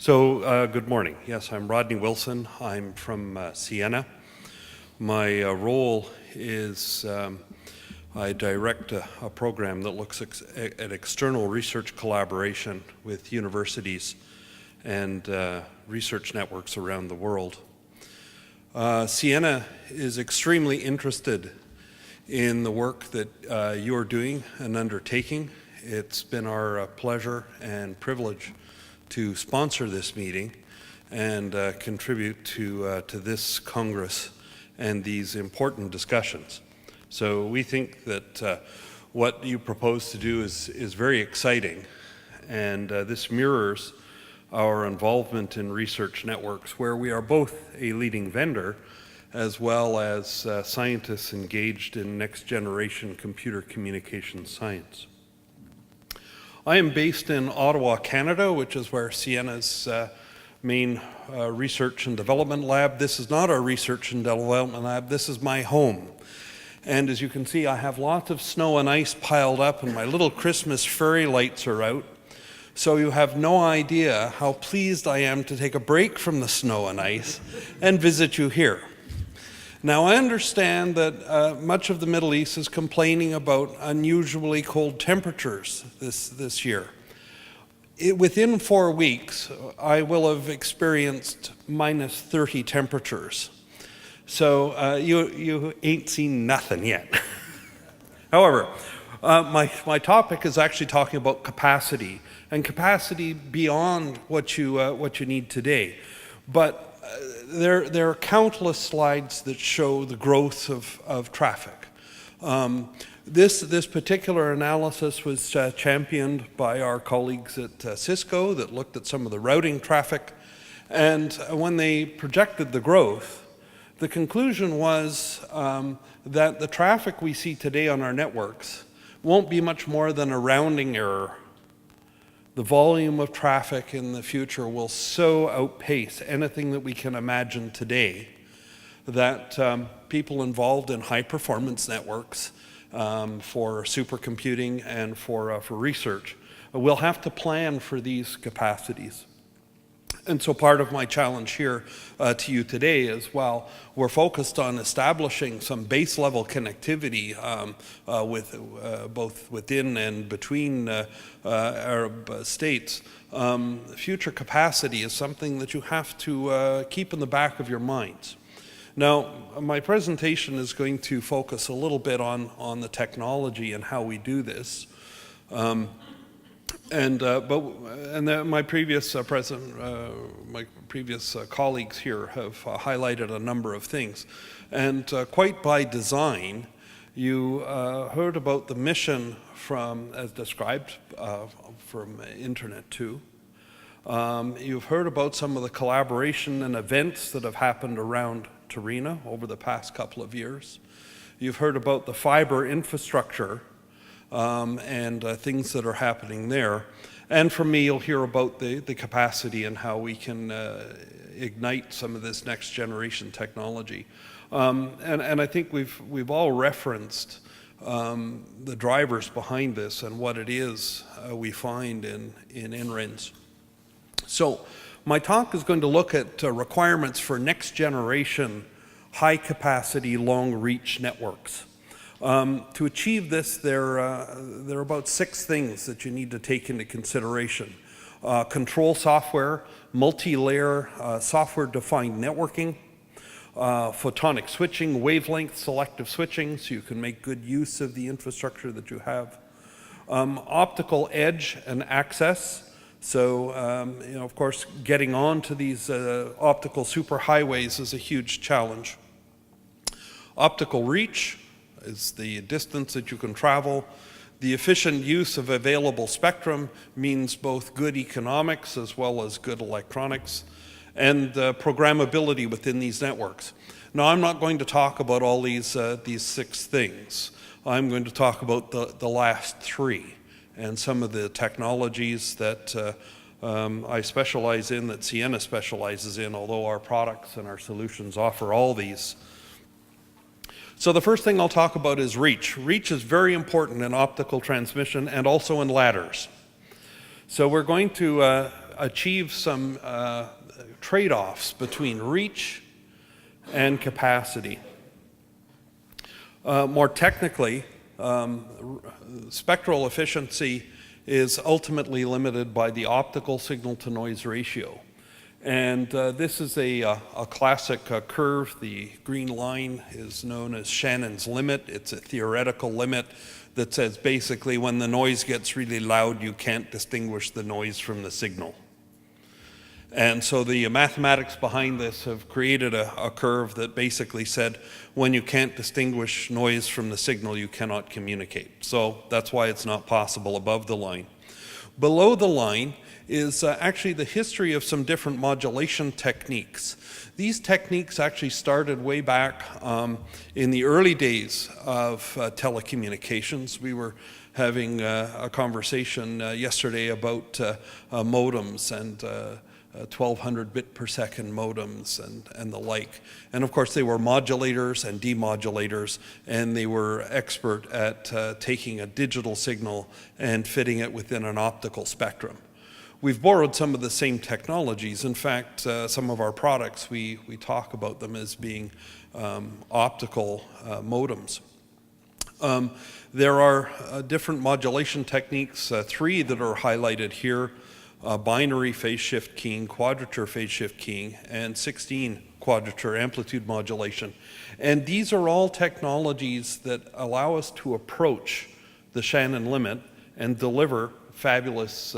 Good morning. Yes, I'm Rodney Wilson. I'm from Ciena. My role is I direct a program that looks at external research collaboration with universities and research networks around the world. Ciena is extremely interested in the work that you're doing and undertaking. It's been our pleasure and privilege to sponsor this meeting and contribute to this Congress and these important discussions. So we think that what you propose to do is very exciting, and this mirrors our involvement in research networks, where we are both a leading vendor as well as scientists engaged in next generation computer communication science. I am based in Ottawa, Canada, which is where Ciena's main research and development lab. This is not our research and development lab, this is my home. And as you can see, I have lots of snow and ice piled up, and my little Christmas fairy lights are out. So you have no idea how pleased I am to take a break from the snow and ice and visit you here. Now, I understand that much of the Middle East is complaining about unusually cold temperatures this year. Within 4 weeks, I will have experienced minus 30 temperatures. So you ain't seen nothing yet. However, my topic is actually talking about capacity, and capacity beyond what you need today. But there are countless slides that show the growth of traffic. This particular analysis was championed by our colleagues at Cisco that looked at some of the routing traffic, and when they projected the growth, the conclusion was that the traffic we see today on our networks won't be much more than a rounding error. The volume of traffic in the future will so outpace anything that we can imagine today that people involved in high-performance networks for supercomputing and for research will have to plan for these capacities. And so part of my challenge here to you today is, while we're focused on establishing some base level connectivity with both within and between Arab states, future capacity is something that you have to keep in the back of your minds. Now, my presentation is going to focus a little bit on the technology and how we do this. My previous colleagues here have highlighted a number of things, and quite by design, you heard about the mission as described from Internet 2. You've heard about some of the collaboration and events that have happened around Terina over the past couple of years. You've heard about the fiber infrastructure and things that are happening there. And from me, you'll hear about the capacity and how we can ignite some of this next generation technology. And I think we've all referenced the drivers behind this and what it is we find in NRENs. So my talk is going to look at requirements for next generation high capacity long reach networks. To achieve this, there are about 6 things that you need to take into consideration. Control software, multi-layer software-defined networking, photonic switching, wavelength selective switching, so you can make good use of the infrastructure that you have. Optical edge and access. So, of course, getting onto these optical superhighways is a huge challenge. Optical reach is the distance that you can travel. The efficient use of available spectrum means both good economics as well as good electronics, and programmability within these networks. Now, I'm not going to talk about all these 6 things. I'm going to talk about the last 3 and some of the technologies that I specialize in, that Ciena specializes in, although our products and our solutions offer all these. So the first thing I'll talk about is reach. Reach is very important in optical transmission and also in ladders. So we're going to achieve some trade-offs between reach and capacity. More technically, spectral efficiency is ultimately limited by the optical signal-to-noise ratio. And this is a classic curve. The green line is known as Shannon's limit. It's a theoretical limit that says basically when the noise gets really loud, you can't distinguish the noise from the signal. And so the mathematics behind this have created a curve that basically said when you can't distinguish noise from the signal, you cannot communicate. So that's why it's not possible above the line. Below the line is actually the history of some different modulation techniques. These techniques actually started way back in the early days of telecommunications. We were having a conversation yesterday about modems and 1200 bit per second modems and the like. And of course they were modulators and demodulators, and they were expert at taking a digital signal and fitting it within an optical spectrum. We've borrowed some of the same technologies. In fact, some of our products, we talk about them as being optical modems. There are different modulation techniques, 3 that are highlighted here: binary phase shift keying, quadrature phase shift keying, and 16 quadrature amplitude modulation. And these are all technologies that allow us to approach the Shannon limit and deliver fabulous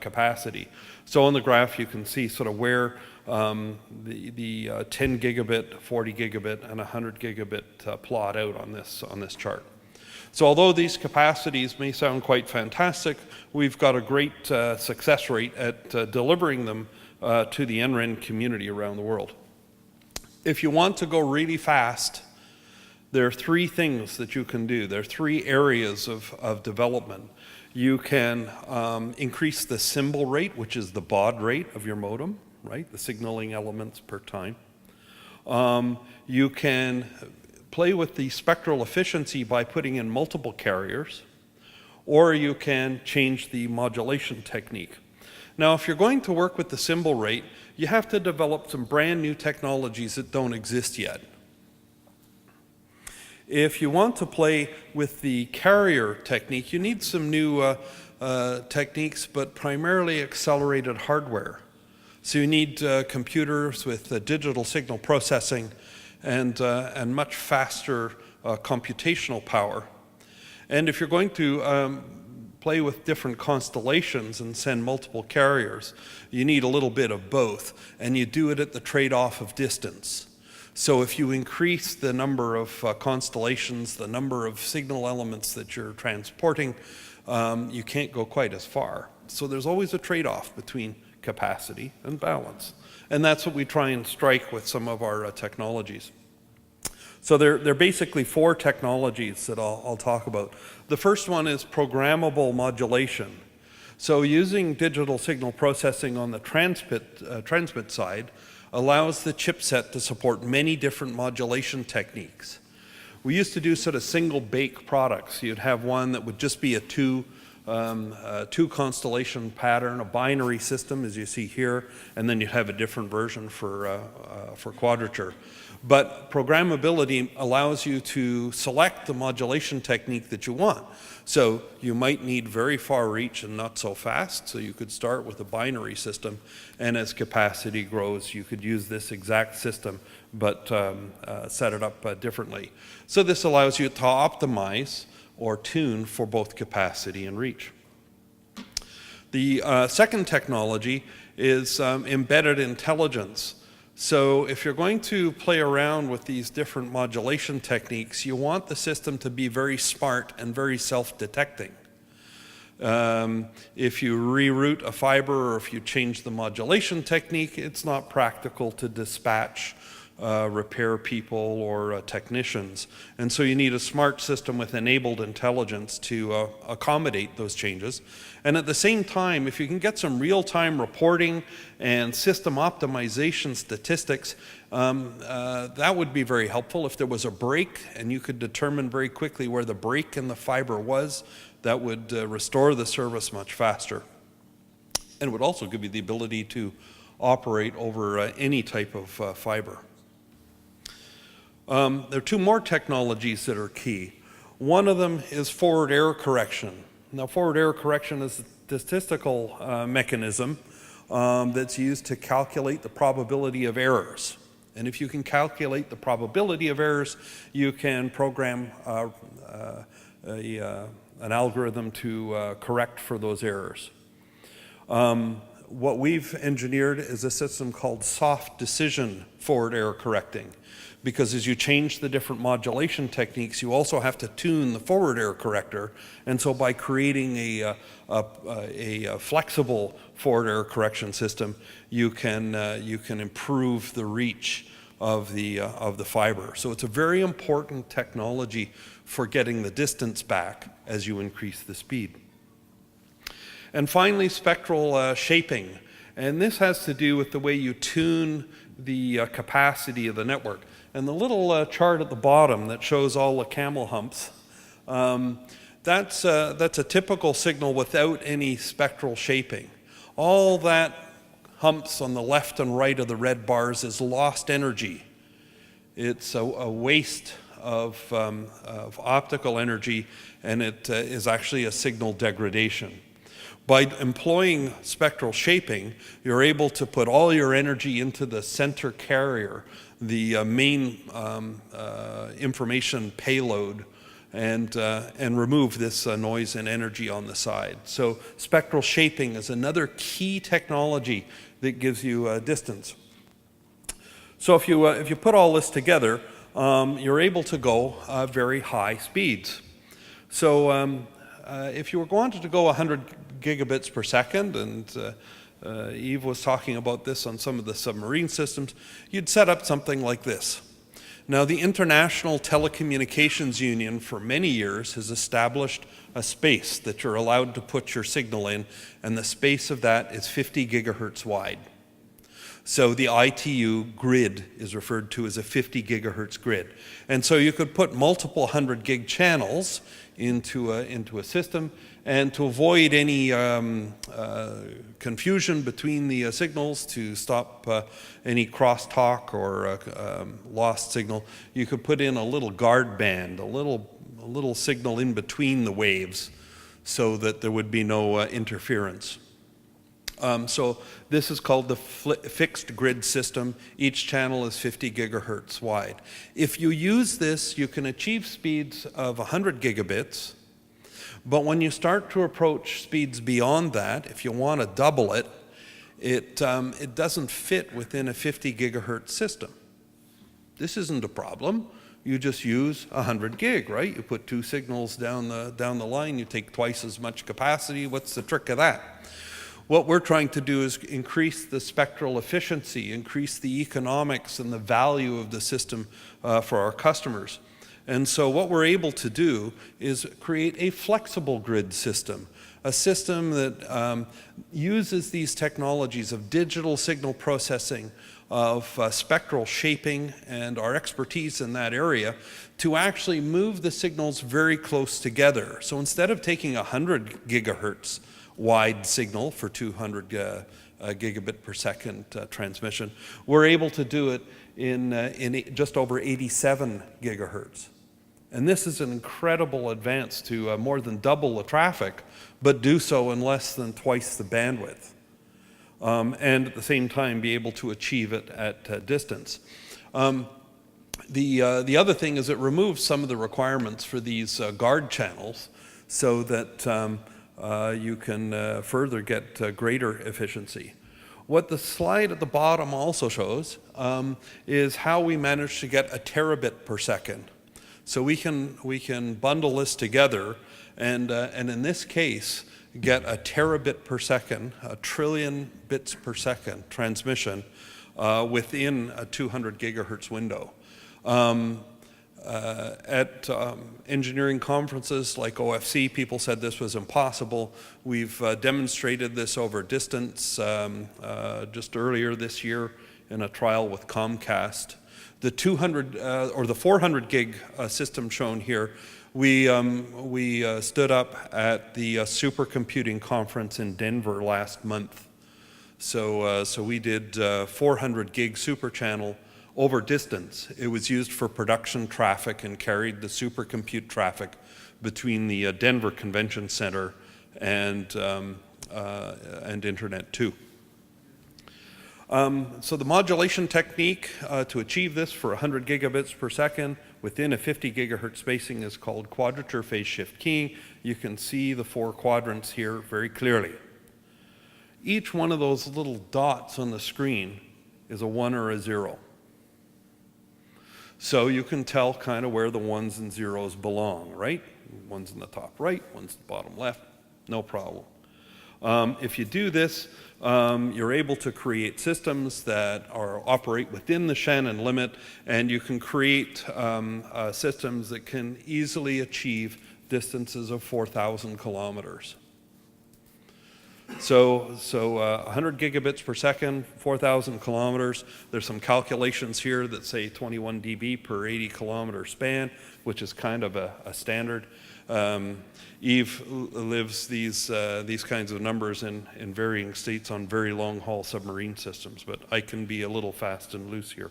capacity. So on the graph you can see sort of where the 10 gigabit, 40 gigabit, and 100 gigabit plot out on this chart. So although these capacities may sound quite fantastic, we've got a great success rate at delivering them to the NREN community around the world. If you want to go really fast, there are 3 things that you can do. There are 3 areas of development. You can increase the symbol rate, which is the baud rate of your modem, right? The signaling elements per time. You can play with the spectral efficiency by putting in multiple carriers, or you can change the modulation technique. Now, if you're going to work with the symbol rate, you have to develop some brand new technologies that don't exist yet. If you want to play with the carrier technique, you need some new techniques, but primarily accelerated hardware. So you need computers with digital signal processing and much faster computational power. And if you're going to play with different constellations and send multiple carriers, you need a little bit of both, and you do it at the trade-off of distance. So if you increase the number of constellations, the number of signal elements that you're transporting, you can't go quite as far. So there's always a trade-off between capacity and balance. And that's what we try and strike with some of our technologies. So there are basically 4 technologies that I'll talk about. The first one is programmable modulation. So using digital signal processing on the transmit side allows the chipset to support many different modulation techniques. We used to do sort of single bake products. You'd have one that would just be a two constellation pattern, a binary system as you see here, and then you'd have a different version for Quadrature. But programmability allows you to select the modulation technique that you want. So you might need very far reach and not so fast, so you could start with a binary system, and as capacity grows, you could use this exact system, but set it up differently. So this allows you to optimize or tune for both capacity and reach. The second technology is embedded intelligence. So if you're going to play around with these different modulation techniques, you want the system to be very smart and very self-detecting. If you reroute a fiber or if you change the modulation technique, it's not practical to dispatch repair people or technicians. And so you need a smart system with enabled intelligence to accommodate those changes. And at the same time, if you can get some real-time reporting and system optimization statistics, that would be very helpful. If there was a break and you could determine very quickly where the break in the fiber was, that would restore the service much faster. and it would also give you the ability to operate over any type of fiber. There are two more technologies that are key. One of them is forward error correction. Now, forward error correction is a statistical mechanism that's used to calculate the probability of errors. And if you can calculate the probability of errors, you can program an algorithm to correct for those errors. What we've engineered is a system called soft decision forward error correcting, because as you change the different modulation techniques, you also have to tune the forward error corrector. And so by creating a flexible forward error correction system, you can improve the reach of the fiber. So it's a very important technology for getting the distance back as you increase the speed. And finally, spectral shaping. And this has to do with the way you tune the capacity of the network. And the little chart at the bottom that shows all the camel humps, that's a typical signal without any spectral shaping. All that humps on the left and right of the red bars is lost energy. It's a waste of optical energy, and it is actually a signal degradation. By employing spectral shaping, you're able to put all your energy into the center carrier, the main information payload, and remove this noise and energy on the side. So spectral shaping is another key technology that gives you distance. So if you put all this together, you're able to go very high speeds. So if you were going to go 100 gigabits per second, and Eve was talking about this on some of the submarine systems, you'd set up something like this. Now, the International Telecommunications Union for many years has established a space that you're allowed to put your signal in, and the space of that is 50 gigahertz wide. So the ITU grid is referred to as a 50 gigahertz grid. And so you could put multiple 100 gig channels into a system, and to avoid any confusion between the signals, to stop any crosstalk or lost signal, you could put in a little guard band, a little signal in between the waves, so that there would be no interference. So this is called the fixed grid system. Each channel is 50 gigahertz wide. If you use this, you can achieve speeds of 100 gigabits, but when you start to approach speeds beyond that, if you want to double it, it doesn't fit within a 50 gigahertz system. This isn't a problem. You just use 100 gig, right? You put two signals down the line, you take twice as much capacity. What's the trick of that? What we're trying to do is increase the spectral efficiency, increase the economics and the value of the system for our customers. And so what we're able to do is create a flexible grid system, a system that uses these technologies of digital signal processing, of spectral shaping, and our expertise in that area to actually move the signals very close together. So instead of taking 100 gigahertz wide signal for 200 gigabit per second transmission, we're able to do it in just over 87 gigahertz. And this is an incredible advance to more than double the traffic, but do so in less than twice the bandwidth. And at the same time be able to achieve it at distance. The other thing is it removes some of the requirements for these guard channels, so that you can further get greater efficiency. What the slide at the bottom also shows is how we managed to get a terabit per second. So we can bundle this together, and in this case get a terabit per second, a trillion bits per second transmission within a 200 gigahertz window. At engineering conferences like OFC, people said this was impossible. We've demonstrated this over distance just earlier this year in a trial with Comcast. The 200 or the 400 gig system shown here We stood up at the Supercomputing Conference in Denver last month. So we did 400 gig super channel over distance. It was used for production traffic and carried the supercompute traffic between the Denver Convention Center and Internet 2. So the modulation technique to achieve this for 100 gigabits per second within a 50 gigahertz spacing is called quadrature phase shift keying. You can see the 4 quadrants here very clearly. Each one of those little dots on the screen is a 1 or a 0. So you can tell kind of where the 1s and 0s belong, right? One's in the top right, one's in the bottom left, no problem. If you do this, you're able to create systems that operate within the Shannon limit, and you can create systems that can easily achieve distances of 4,000 kilometers. So 100 gigabits per second, 4,000 kilometers. There's some calculations here that say 21 dB per 80 kilometer span, which is kind of a standard. Eve lives these kinds of numbers in varying states on very long-haul submarine systems, but I can be a little fast and loose here.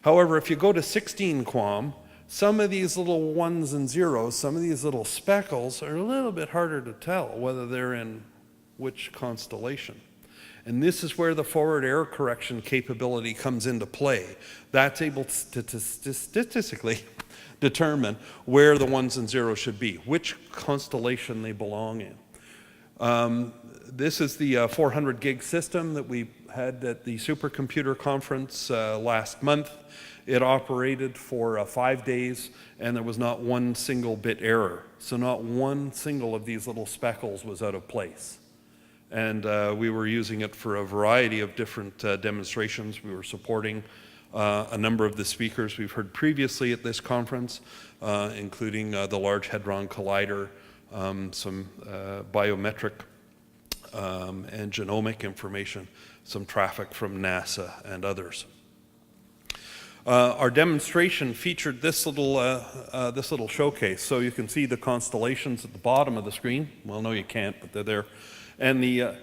However, if you go to 16 QAM, some of these little 1s and 0s, some of these little speckles are a little bit harder to tell whether they're in which constellation. And this is where the forward error correction capability comes into play. That's able to statistically determine where the 1s and 0s should be, which constellation they belong in. This is the 400 gig system that we had at the Supercomputer Conference last month. It operated for 5 days, and there was not one single bit error. So not one single of these little speckles was out of place. And we were using it for a variety of different demonstrations. We were supporting a number of the speakers we've heard previously at this conference, including the Large Hadron Collider, some biometric and genomic information, some traffic from NASA and others. Our demonstration featured this little showcase. So you can see the constellations at the bottom of the screen. Well, no, you can't, but they're there. And the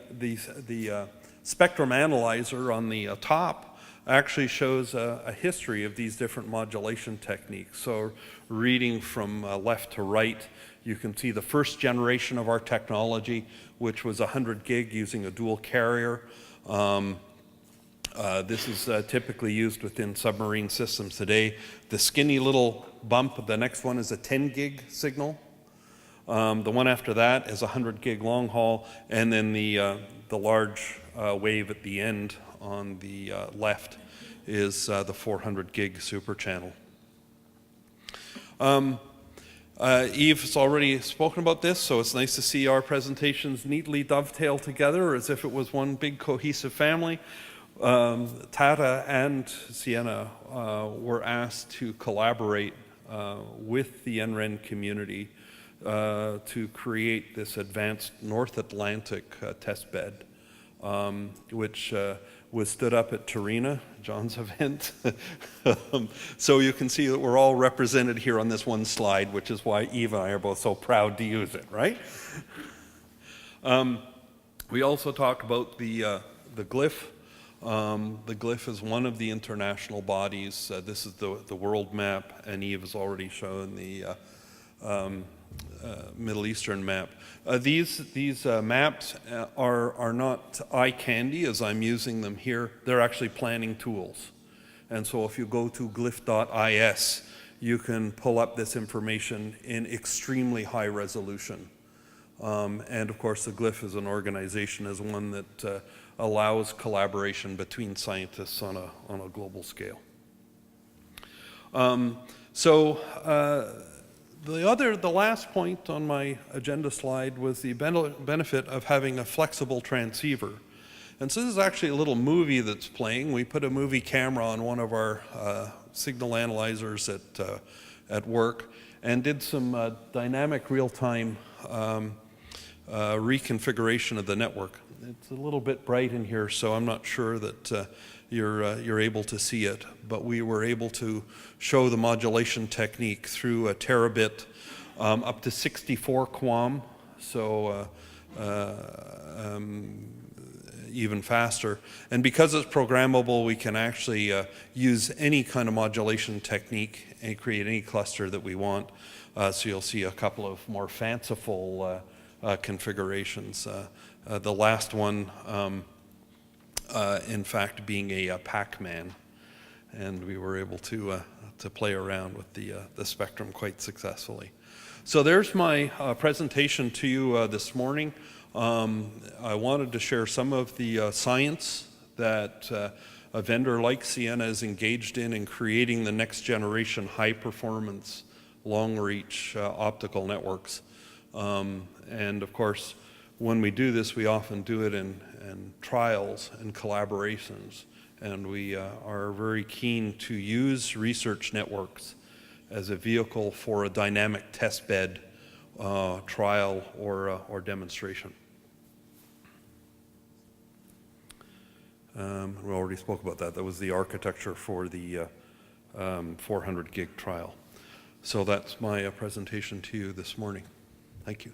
spectrum analyzer on the top actually shows a history of these different modulation techniques. So reading from left to right, you can see the first generation of our technology, which was 100 gig using a dual carrier. This is typically used within submarine systems today. The skinny little bump, the next one is a 10 gig signal. The one after that is 100 gig long haul, and then the large wave at the end on the left is the 400 gig super channel. Eve has already spoken about this, so it's nice to see our presentations neatly dovetail together as if it was one big cohesive family. Tata and Ciena were asked to collaborate with the NREN community to create this advanced North Atlantic test bed, which was stood up at Terina, John's event. So you can see that we're all represented here on this one slide, which is why Eve and I are both so proud to use it, right? We also talk about the Glyph. The Glyph is one of the international bodies. This is the world map, and Eve has already shown the Middle Eastern map. These maps are not eye candy as I'm using them here. They're actually planning tools. And so if you go to glyph.is, you can pull up this information in extremely high resolution. And of course, the Glyph as an organization is one that allows collaboration between scientists on a global scale. The last point on my agenda slide was the benefit of having a flexible transceiver. And so this is actually a little movie that's playing. We put a movie camera on one of our signal analyzers at work and did some dynamic real-time reconfiguration of the network. It's a little bit bright in here, so I'm not sure that you're able to see it. But we were able to show the modulation technique through a terabit up to 64 QAM, so even faster. And because it's programmable, we can actually use any kind of modulation technique and create any cluster that we want. So you'll see a couple of more fanciful configurations. The last one, in fact, being a Pac-Man. And we were able to play around with the spectrum quite successfully. So there's my presentation to you this morning. I wanted to share some of the science that a vendor like Ciena is engaged in creating the next generation high-performance, long-reach optical networks. And of course, when we do this, we often do it in trials and collaborations. And we are very keen to use research networks as a vehicle for a dynamic test bed trial or demonstration. We already spoke about that. That was the architecture for the 400 gig trial. So that's my presentation to you this morning. Thank you.